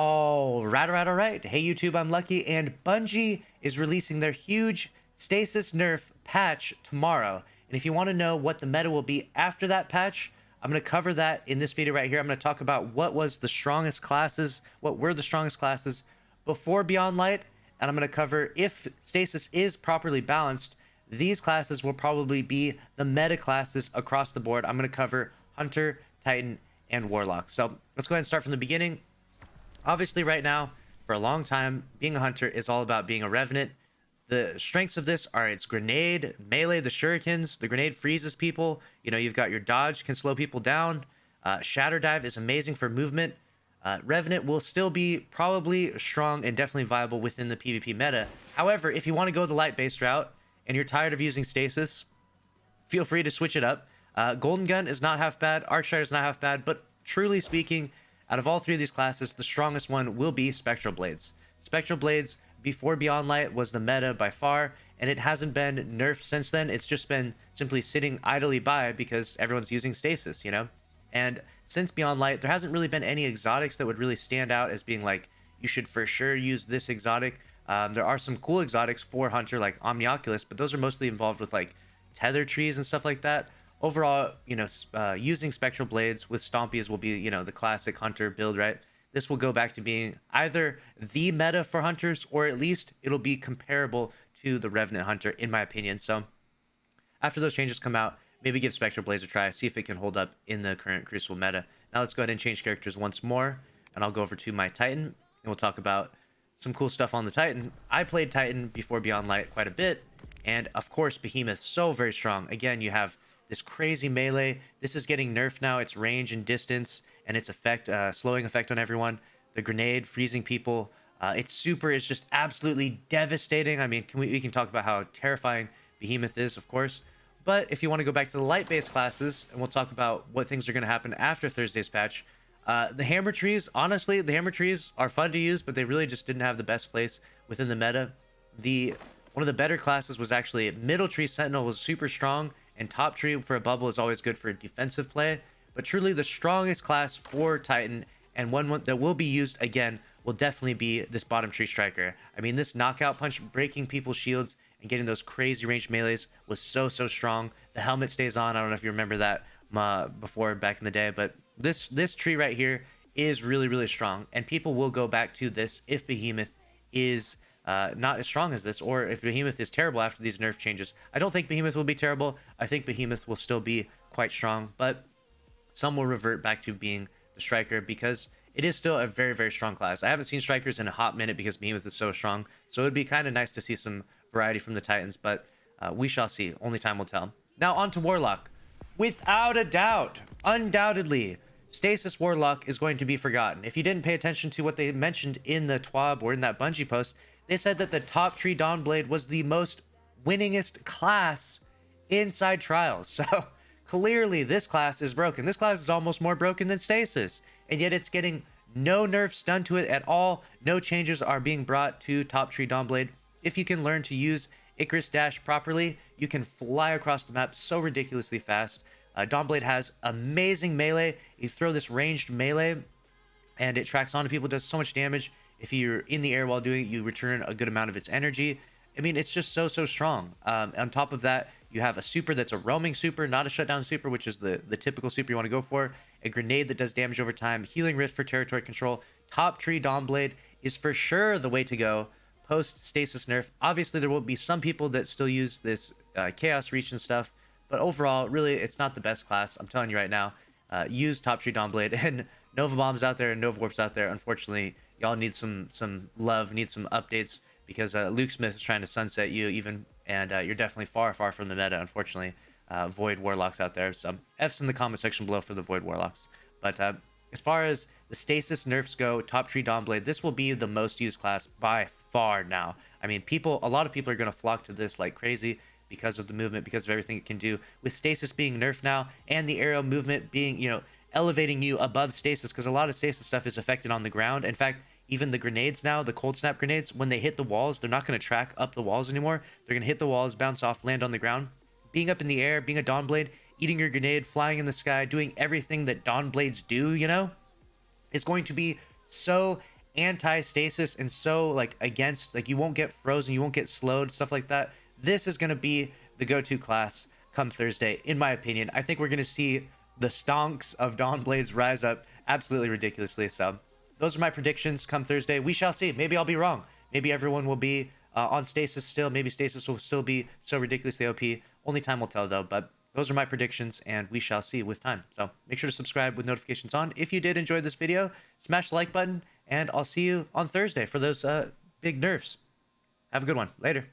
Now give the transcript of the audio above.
All right. Hey YouTube, I'm Lucky, and Bungie is releasing their huge Stasis nerf patch tomorrow. And if you want to know what the meta will be after that patch, I'm going to cover that in this video right here. I'm going to talk about what were the strongest classes before Beyond Light, and I'm going to cover if Stasis is properly balanced, these classes will probably be the meta classes across the board. I'm going to cover Hunter, Titan, and Warlock. So let's go ahead and start from the beginning. Obviously, right now, for a long time, being a Hunter is all about being a Revenant. The strengths of this are its grenade, melee, the shurikens. The grenade freezes people. You know, you've got your dodge, can slow people down. Shatter dive is amazing for movement. Revenant will still be probably strong and definitely viable within the PvP meta. However, if you want to go the light-based route and you're tired of using Stasis, feel free to switch it up. Golden Gun is not half bad. Arcstrider is not half bad. But truly speaking, out of all three of these classes, the strongest one will be Spectral Blades. Spectral Blades, before Beyond Light, was the meta by far, and it hasn't been nerfed since then. It's just been simply sitting idly by because everyone's using Stasis, you know? And since Beyond Light, there hasn't really been any exotics that would really stand out as being like, you should for sure use this exotic. There are some cool exotics for Hunter, like Omnioculus, but those are mostly involved with like tether trees and stuff like that. Overall, you know, using Spectral Blades with Stompies will be, you know, the classic Hunter build, right? This will go back to being either the meta for Hunters, or at least it'll be comparable to the Revenant Hunter, in my opinion. So after those changes come out, maybe give Spectral Blades a try, see if it can hold up in the current Crucible meta. Now let's go ahead and change characters once more, and I'll go over to my Titan, and we'll talk about some cool stuff on the Titan. I played Titan before Beyond Light quite a bit, and of course, Behemoth, so very strong. Again, you have this crazy melee. This is getting nerfed now. Its range and distance and its effect, slowing effect on everyone. The grenade freezing people. Its super is just absolutely devastating. I mean, we can talk about how terrifying Behemoth is, of course. But if you want to go back to the light-based classes, and we'll talk about what things are going to happen after Thursday's patch. The hammer trees, honestly, the hammer trees are fun to use, but they really just didn't have the best place within the meta. One of the better classes was actually middle tree sentinel was super strong, and top tree for a bubble is always good for defensive play. But truly the strongest class for Titan, and one that will be used again, will definitely be this bottom tree striker. I mean, this knockout punch, breaking people's shields and getting those crazy ranged melees was so strong. The helmet stays on. I don't know if you remember that before, back in the day, but this tree right here is really strong, and people will go back to this if Behemoth is not as strong as this, or if Behemoth is terrible after these nerf changes. I don't think Behemoth will be terrible. I think Behemoth will still be quite strong, but some will revert back to being the striker because it is still a very strong class. I haven't seen strikers in a hot minute because Behemoth is so strong, so it'd be kind of nice to see some variety from the Titans, but we shall see. Only time will tell. Now on to Warlock. Without a doubt, undoubtedly, Stasis Warlock is going to be forgotten. If you didn't pay attention to what they mentioned in the TWAB or in that Bungie post, they said that the top tree Dawnblade was the most winningest class inside Trials. So clearly this class is broken. This class is almost more broken than Stasis, and yet it's getting no nerfs done to it at all. No changes are being brought to top tree Dawnblade. If you can learn to use Icarus Dash properly, you can fly across the map so ridiculously fast. Dawnblade has amazing melee. You throw this ranged melee and it tracks onto people, does so much damage. If you're in the air while doing it, you return a good amount of its energy. I mean, it's just so strong. On top of that, you have a super that's a roaming super, not a shutdown super, which is the typical super you want to go for. A grenade that does damage over time, healing rift for territory control. Top tree Dawnblade is for sure the way to go post Stasis nerf. Obviously, there will be some people that still use this chaos reach and stuff, but overall, really, it's not the best class. I'm telling you right now, use top tree Dawnblade. And Nova Bombs out there and Nova Warps out there, unfortunately, y'all need some love, need some updates, because Luke Smith is trying to sunset you even, and you're definitely far from the meta, unfortunately. Void Warlocks out there. So F's in the comment section below for the Void Warlocks. But as far as the Stasis nerfs go, top tree Dawnblade, this will be the most used class by far now. I mean, a lot of people are going to flock to this like crazy because of the movement, because of everything it can do. With Stasis being nerfed now, and the aerial movement being, you know, elevating you above Stasis, because a lot of Stasis stuff is affected on the ground. In fact, even the grenades now, the cold snap grenades, when they hit the walls, they're not going to track up the walls anymore. They're going to hit the walls, bounce off, land on the ground. Being up in the air, being a Dawnblade, eating your grenade, flying in the sky, doing everything that Dawnblades do, you know, is going to be so anti-stasis and so like against, like you won't get frozen, you won't get slowed, stuff like that. This is going to be the go-to class come Thursday, in my opinion. I think we're going to see the stonks of Dawnblades rise up absolutely ridiculously. So those are my predictions come Thursday. We shall see. Maybe I'll be wrong. Maybe everyone will be on Stasis still. Maybe Stasis will still be so ridiculously OP. Only time will tell, though. But those are my predictions, and we shall see with time. So make sure to subscribe with notifications on. If you did enjoy this video, smash the like button, and I'll see you on Thursday for those big nerfs. Have a good one. Later.